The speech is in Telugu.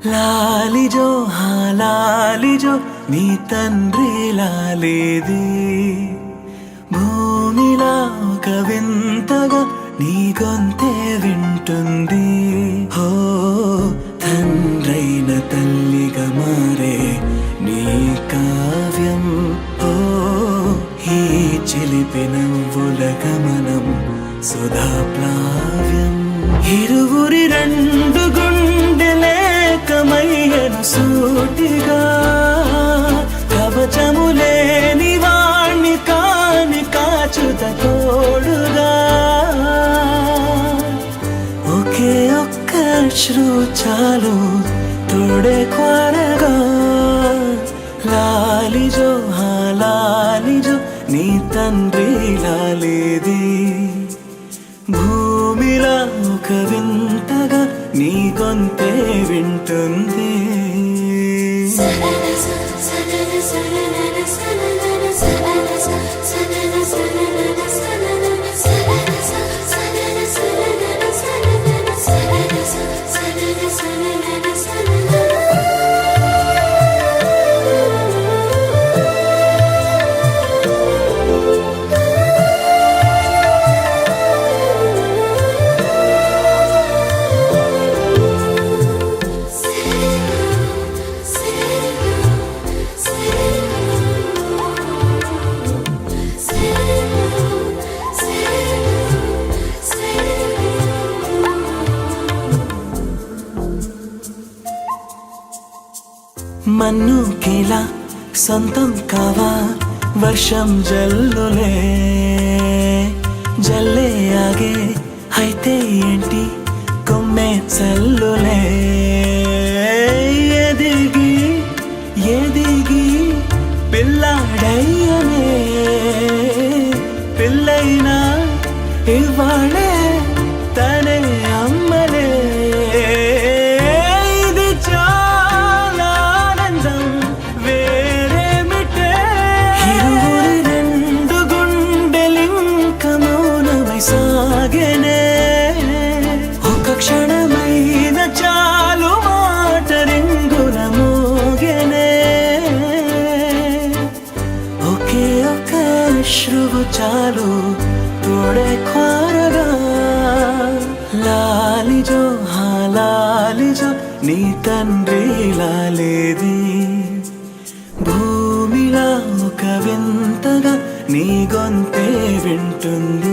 లాలిజో లాలిజో నీ తండ్రి లాలేది భూమిలా ఒక వింతగా నీ గొంతే వింటుంది హో తండ్రైన తల్లిగా మారే నీ కావ్యం ఓ ఈ చిలిపి నవ్వుల గమనం సుధా ప్లావ్యం ఇరువురి రెండు గుండెలేకమయ్యను సూటిగా కవచములేని వాణ్ణి కాని కాచుత తోడుగా ఒకే ఒక్క అశ్రు చాలు తోడే క్వారగా లాలిజో లాలిజో నీ తండ్రి లాలేది భూమిలా ఒక వింతగా నీ గొంతే వింటుంది మన్ను కేలా సొంతం కావా వర్షం జల్లులే జల్లే ఆగే అయితే ఏంటి కొమ్మే చల్లులే ఎదిగి ఎదిగి పిల్లాడయ్యనే పిల్లైనా ఇవాళే తనే అమ్మలే ఒక క్షణమైన చాలు మాట రింగుల మోగెనే ఒకే ఒక అశ్రువు చాలు తోడే క్వారగా లాలిజో లాలిజో నీ తండ్రి లాలేది భూమిలా ఒక వింతగా నీ గొంతే వింటుంది